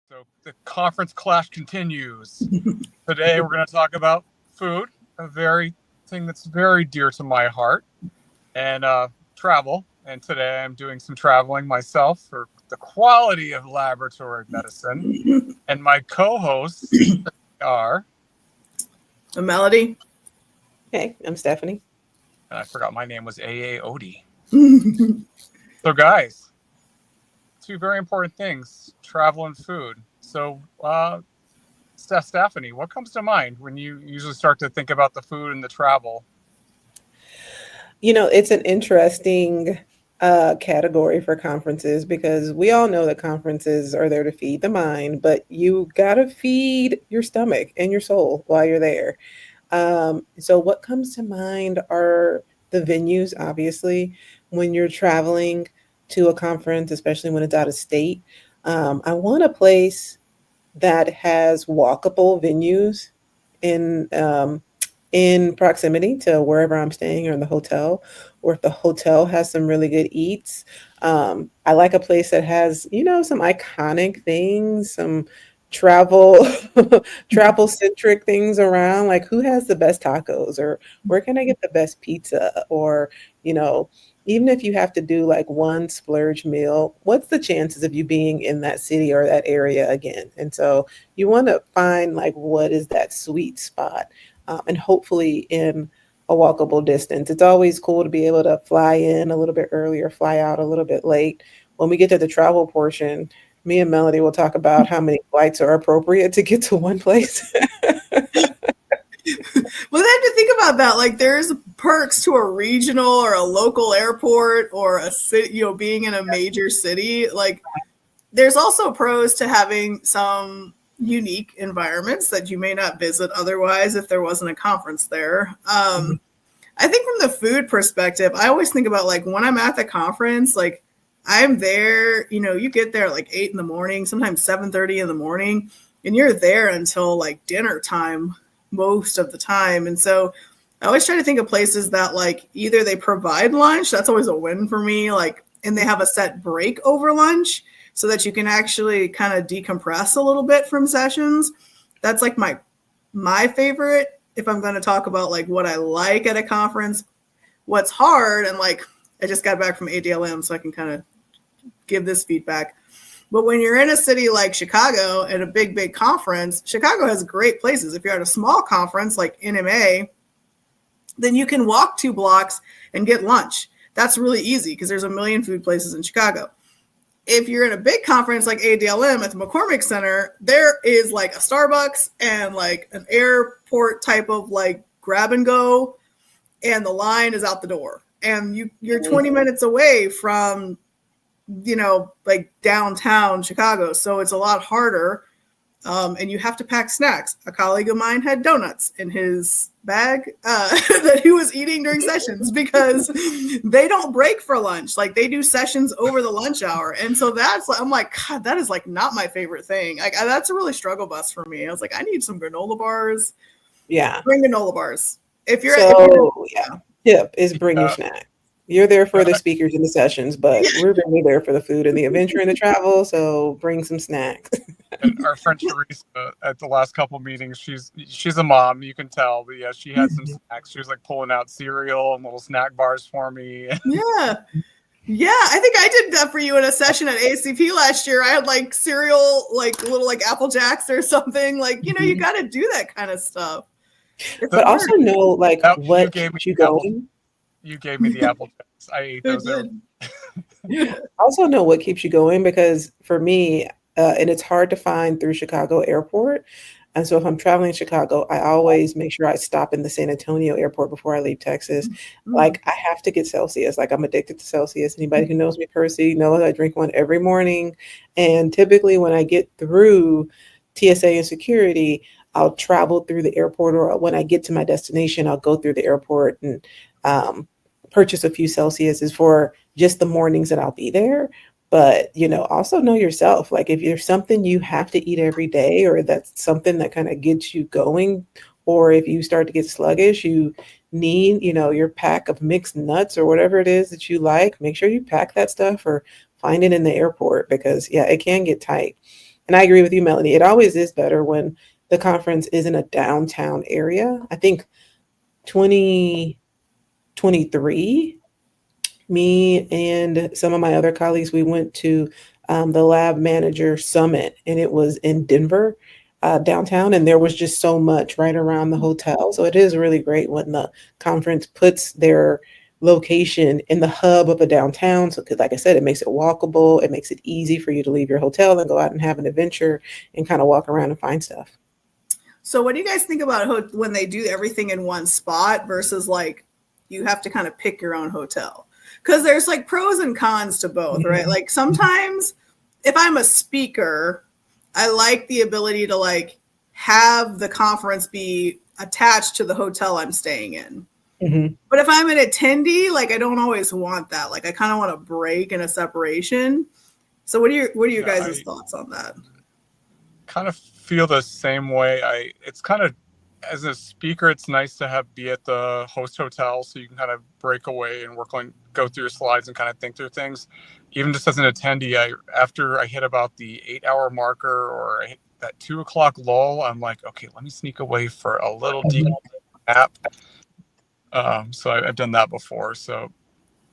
So the conference clash continues. Today we're going to talk about food, a very thing that's very dear to my heart, and travel. And today I'm doing some traveling myself for the quality of laboratory medicine. And my co-hosts are, A melody. Hey, I'm Stephanie. and I forgot my name was A.A. Odie. So guys, two very important things: travel and food. So Stephanie, what comes to mind when you usually start to think about the food and the travel? It's an interesting category for conferences because we all know that conferences are there to feed the mind, but you gotta feed your stomach and your soul while you're there. So, what comes to mind are the venues, obviously, when you're traveling to a conference, especially when it's out of state. I want a place that has walkable venues in in proximity to wherever I'm staying or in the hotel, or if the hotel has some really good eats. I like a place that has, some iconic things, some travel travel centric things around, like who has the best tacos, or where can I get the best pizza, or you know even if you have to do like one splurge meal, what's the chances of you being in that city or that area again? And so you want to find like what is that sweet spot, and hopefully in a walkable distance. It's always cool to be able to fly in a little bit earlier, fly out a little bit late. When we get to the travel portion, me and Melody will talk about how many flights are appropriate to get to one place. Well, they have to think about that. Like, there's perks to a regional or a local airport or a city, being in a major city. Like, there's also pros to having some unique environments that you may not visit otherwise if there wasn't a conference there. I think from the food perspective, I always think about like when I'm at the conference, like I'm there, you get there at like 8 in the morning, sometimes 7:30 in the morning, and you're there until like dinner time most of the time. And so I always try to think of places that like either they provide lunch, that's always a win for me, like, and they have a set break over lunch so that you can actually kind of decompress a little bit from sessions. That's like my favorite if I'm going to talk about like what I like at a conference. What's hard, and like I just got back from ADLM, so I can kind of give this feedback. But when you're in a city like Chicago at a big conference, Chicago has great places. If you're at a small conference like NMA, then you can walk 2 blocks and get lunch. That's really easy because there's a million food places in Chicago. If you're in a big conference like ADLM at the McCormick Center, there is like a Starbucks and like an airport type of like grab and go, and the line is out the door. And you're 20 minutes away from, like downtown Chicago. So it's a lot harder. And you have to pack snacks. A colleague of mine had donuts in his bag that he was eating during sessions because they don't break for lunch. Like they do sessions over the lunch hour. And so I'm like, God, that is like not my favorite thing. Like that's a really struggle bus for me. I was like, I need some granola bars. Yeah. Bring granola bars. If you're tip is bring your snack. You're there for the speakers and the sessions, but we're really there for the food and the adventure and the travel. So bring some snacks. And our friend Teresa at the last couple meetings, she's a mom, you can tell, but yeah, she had some snacks. She was like pulling out cereal and little snack bars for me. Yeah. I think I did that for you in a session at ACP last year. I had like cereal, like little like Apple Jacks or something. Like, you got to do that kind of stuff. But also know like what keeps you going. You gave me the Apple Jacks. I ate those. Also know what keeps you going, because for me, and it's hard to find through Chicago Airport. And so if I'm traveling in Chicago, I always make sure I stop in the San Antonio airport before I leave Texas. Like I have to get Celsius. Like I'm addicted to Celsius. Anybody who knows me personally knows I drink one every morning. And typically when I get through TSA and security, I'll travel through the airport, or when I get to my destination, I'll go through the airport and purchase a few Celsiuses for just the mornings that I'll be there. But, also know yourself. Like if there's something you have to eat every day, or that's something that kind of gets you going, or if you start to get sluggish, you need, your pack of mixed nuts or whatever it is that you like, make sure you pack that stuff or find it in the airport, because it can get tight. And I agree with you, Melanie. It always is better when the conference is in a downtown area. I think 2023, me and some of my other colleagues, we went to the Lab Manager Summit, and it was in Denver, downtown, and there was just so much right around the hotel. So it is really great when the conference puts their location in the hub of a downtown. So, 'cause like I said, it makes it walkable. It makes it easy for you to leave your hotel and go out and have an adventure and kind of walk around and find stuff. So what do you guys think about when they do everything in one spot versus like you have to kind of pick your own hotel? Because there's like pros and cons to both, right? Like sometimes if I'm a speaker, I like the ability to like have the conference be attached to the hotel I'm staying in. But if I'm an attendee, like I don't always want that. Like I kind of want a break and a separation. So what are your guys' thoughts on that? Kind of feel the same way. It's kind of, as a speaker, it's nice to be at the host hotel so you can kind of break away and go through your slides and kind of think through things. Even just as an attendee, after I hit about the 8-hour marker or I hit that 2 o'clock lull, I'm like, okay, let me sneak away for a little deep nap. So I've done that before. So,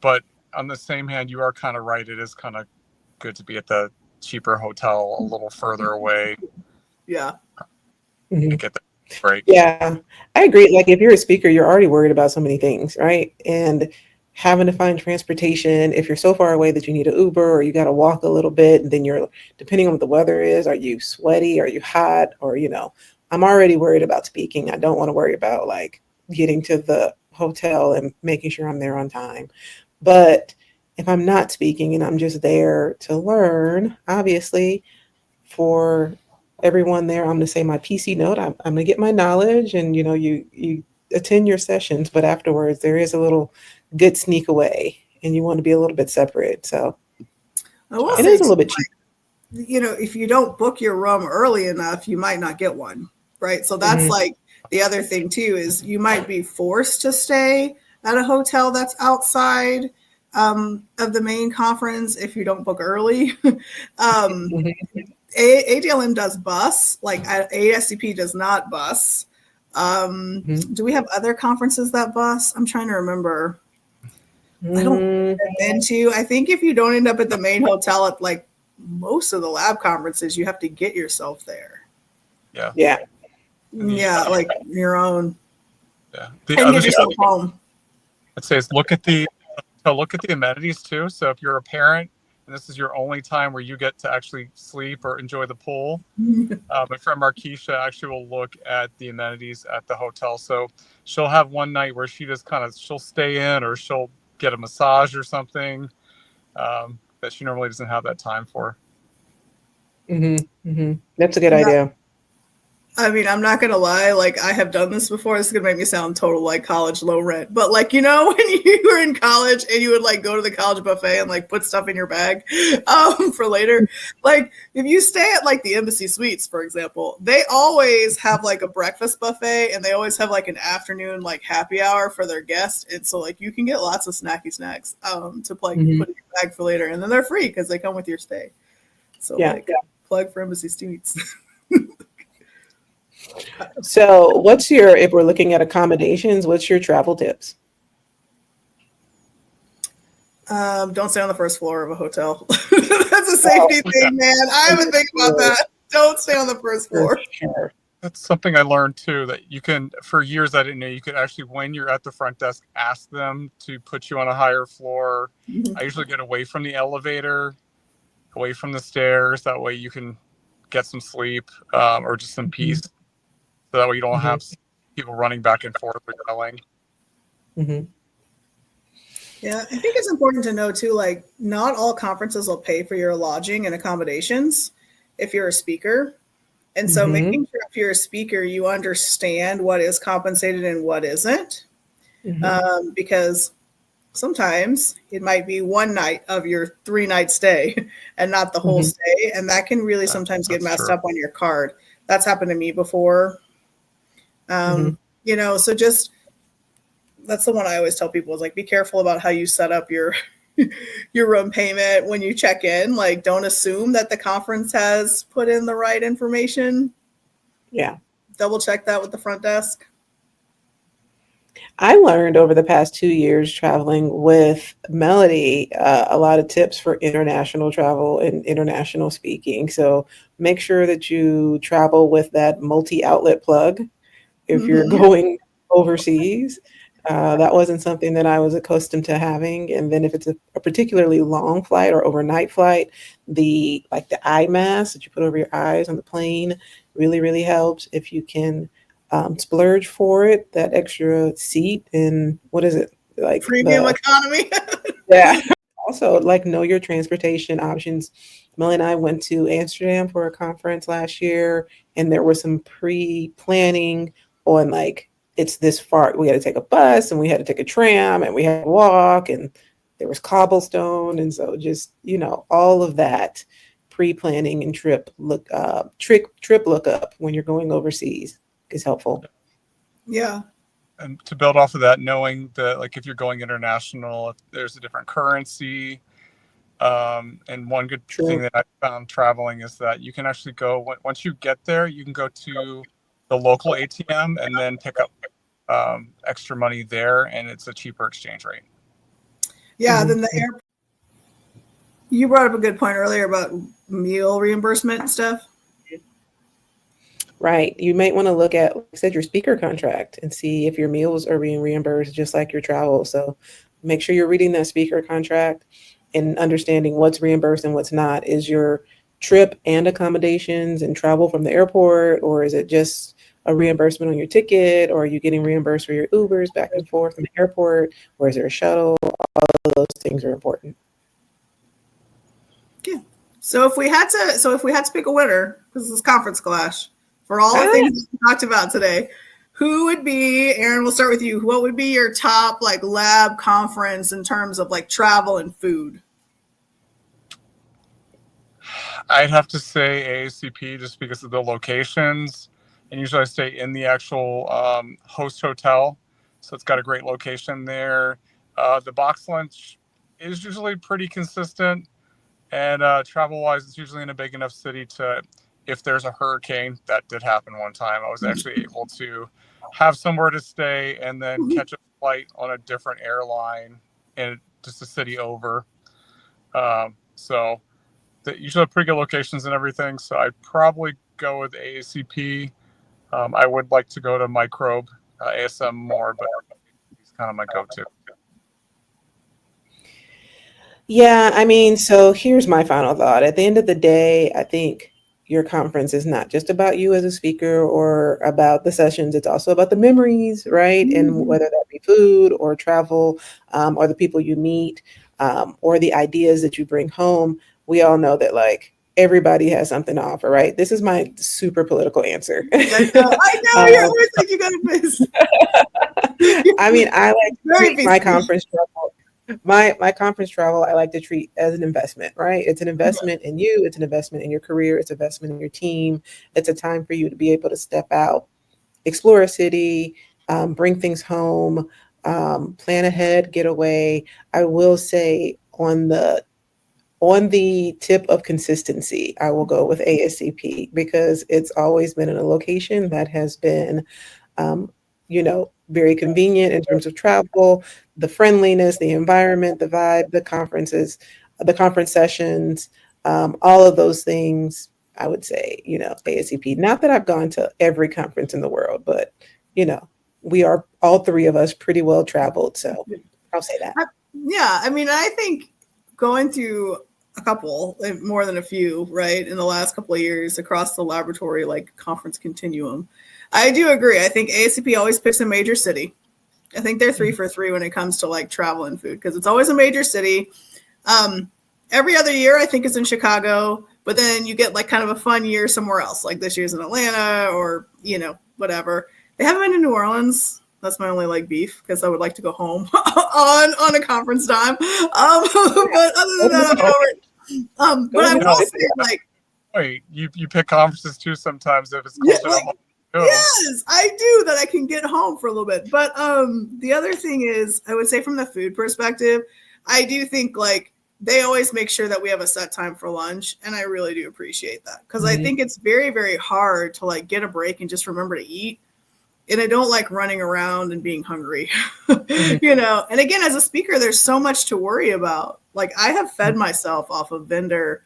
but on the same hand, you are kind of right. It is kind of good to be at the cheaper hotel a little further away. Yeah. And get the break. Yeah, I agree. Like if you're a speaker, you're already worried about so many things, right? And having to find transportation, if you're so far away that you need an Uber or you got to walk a little bit, and then you're, depending on what the weather is, are you sweaty? Are you hot? Or, I'm already worried about speaking. I don't want to worry about like getting to the hotel and making sure I'm there on time. But if I'm not speaking and I'm just there to learn, obviously for everyone there, I'm going to say my PC note. I'm going to get my knowledge, and you attend your sessions, but afterwards there is a little good sneak away, and you want to be a little bit separate. So it is a little bit cheap. If you don't book your room early enough, you might not get one, right? So that's like the other thing too, is you might be forced to stay at a hotel that's outside of the main conference if you don't book early. ADLM does bus, like ASCP does not bus. Do we have other conferences that bus? I'm trying to remember. I don't think I've been to. I think if you don't end up at the main hotel at like most of the lab conferences, you have to get yourself there. Yeah, like your own. Yeah, and get yourself home. I'd say is look at the amenities too. So if you're a parent and this is your only time where you get to actually sleep or enjoy the pool, my friend Markeisha actually will look at the amenities at the hotel. So she'll have one night where she just she'll stay in, or she'll get a massage or something that she normally doesn't have that time for. That's a good idea. I mean, I'm not going to lie. Like, I have done this before. This is going to make me sound total like college low rent. But like, when you were in college and you would like go to the college buffet and like put stuff in your bag for later, like if you stay at like the Embassy Suites, for example, they always have like a breakfast buffet, and they always have like an afternoon like happy hour for their guests. And so like you can get lots of snacky snacks to like put in your bag for later, and then they're free because they come with your stay. So plug for Embassy Suites. So if we're looking at accommodations, what's your travel tips? Don't stay on the first floor of a hotel. That's a safety thing, man. I haven't think about that. Don't stay on the first floor. Sure. That's something I learned too, that you can, for years I didn't know, you could actually, when you're at the front desk, ask them to put you on a higher floor. I usually get away from the elevator, away from the stairs. That way you can get some sleep or just some peace. So that way you don't have people running back and forth or yelling. Yeah, I think it's important to know too, like not all conferences will pay for your lodging and accommodations if you're a speaker. And so making sure if you're a speaker, you understand what is compensated and what isn't. Because sometimes it might be one night of your 3-night stay and not the whole stay. And that can really sometimes get messed up on your card. That's happened to me before. So just, that's the one I always tell people is like, be careful about how you set up your your room payment when you check in. Like, don't assume that the conference has put in the right information. Yeah. Double check that with the front desk. I learned over the past 2 years traveling with Melody a lot of tips for international travel and international speaking. So make sure that you travel with that multi-outlet plug if you're going overseas. That wasn't something that I was accustomed to having. And then if it's a particularly long flight or overnight flight, the eye mask that you put over your eyes on the plane really, really helps. If you can splurge for it, that extra seat and what is it? Like Premium economy. Yeah. Also, know your transportation options. Melly and I went to Amsterdam for a conference last year, and there was some pre-planning on it's this far. We had to take a bus, and we had to take a tram, and we had to walk, and there was cobblestone, and so just all of that pre-planning and trip lookup when you're going overseas is helpful. Yeah. And to build off of that, knowing that if you're going international, if there's a different currency, and one good thing that I found traveling is that you can actually go, once you get there, you can go to the local ATM and then pick up extra money there, and it's a cheaper exchange rate. Yeah, then the airport. You brought up a good point earlier about meal reimbursement and stuff. Right. You might want to look at, like I said, your speaker contract and see if your meals are being reimbursed just like your travel. So make sure you're reading that speaker contract and understanding what's reimbursed and what's not. Is your trip and accommodations and travel from the airport, or is it just a reimbursement on your ticket, or are you getting reimbursed for your Ubers back and forth from the airport, or is there a shuttle? All of those things are important. Yeah. So if we had to pick a winner, because this is Conference Clash, for all the things we talked about today, who would be, Aaron, we'll start with you. What would be your top lab conference in terms of travel and food? I'd have to say AACP just because of the locations. And usually I stay in the actual host hotel. So it's got a great location there. The box lunch is usually pretty consistent. And travel-wise, it's usually in a big enough city to, if there's a hurricane, that did happen one time, I was actually able to have somewhere to stay and then catch a flight on a different airline and just a city over. So they usually have pretty good locations and everything. So I'd probably go with AACP. I would like to go to Microbe, ASM more, but he's kind of my go-to. Yeah, I mean, so here's my final thought. At the end of the day, I think your conference is not just about you as a speaker or about the sessions. It's also about the memories, right? And whether that be food or travel, or the people you meet, or the ideas that you bring home. We all know that everybody has something to offer, right? This is my super political answer. I know you're always like, you got to miss. I mean, I like to treat my conference travel. My conference travel, I like to treat as an investment, right? It's an investment in you. It's an investment in your career. It's an investment in your team. It's a time for you to be able to step out, explore a city, bring things home, plan ahead, get away. I will say on the tip of consistency, I will go with ASCP because it's always been in a location that has been, very convenient in terms of travel, the friendliness, the environment, the vibe, the conferences, the conference sessions, all of those things. I would say, ASCP. Not that I've gone to every conference in the world, but we are all three of us pretty well traveled. So I'll say that. Yeah, I mean, I think going through a couple, more than a few, right, in the last couple of years across the laboratory conference continuum, I do agree. I think ASCP always picks a major city. I think they're 3 for 3 when it comes to travel and food because it's always a major city. Every other year, I think it's in Chicago, but then you get kind of a fun year somewhere else. Like this year's in Atlanta or whatever. They haven't been to New Orleans. That's my only beef because I would like to go home on a conference time. But other than that, but I will say wait, you pick conferences too sometimes if it's closer to home. Yes, I do, that I can get home for a little bit. But the other thing is, I would say from the food perspective, I do think like they always make sure that we have a set time for lunch, and I really do appreciate that because I think it's very, very hard to like get a break and just remember to eat. And I don't like running around and being hungry, you know. And again, as a speaker, there's so much to worry about. Like I have fed myself off of vendor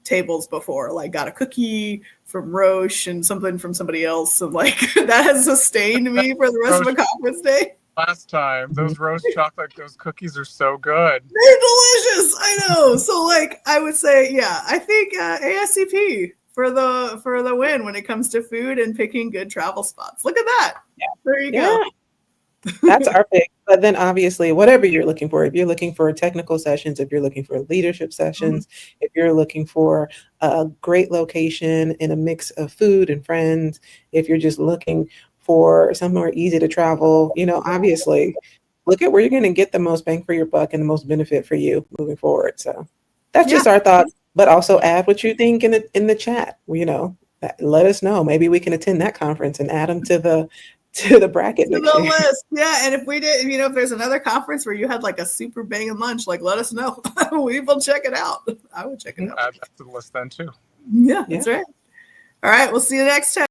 tables before, like got a cookie from Roche and something from somebody else, and like that has sustained me for the rest of a conference day. Last time, those roast chocolate, those cookies are so good. They're delicious. I know. So like I would say, yeah, I think ASCP for the win when it comes to food and picking good travel spots. Look at that. Yeah. There you go. That's our pick. But then obviously, whatever you're looking for, if you're looking for technical sessions, if you're looking for leadership sessions, if you're looking for a great location in a mix of food and friends, if you're just looking for somewhere easy to travel, you know, obviously look at where you're going to get the most bang for your buck and the most benefit for you moving forward. So that's just our thoughts, but also add what you think in the chat, you know, let us know. Maybe we can attend that conference and add them to the bracket to the list. Yeah. And if we did, you know, if there's another conference where you had like a super banging lunch, like let us know. We will check it out. I would check it out. Add that to the list then too. Yeah, that's right. All right. We'll see you next time.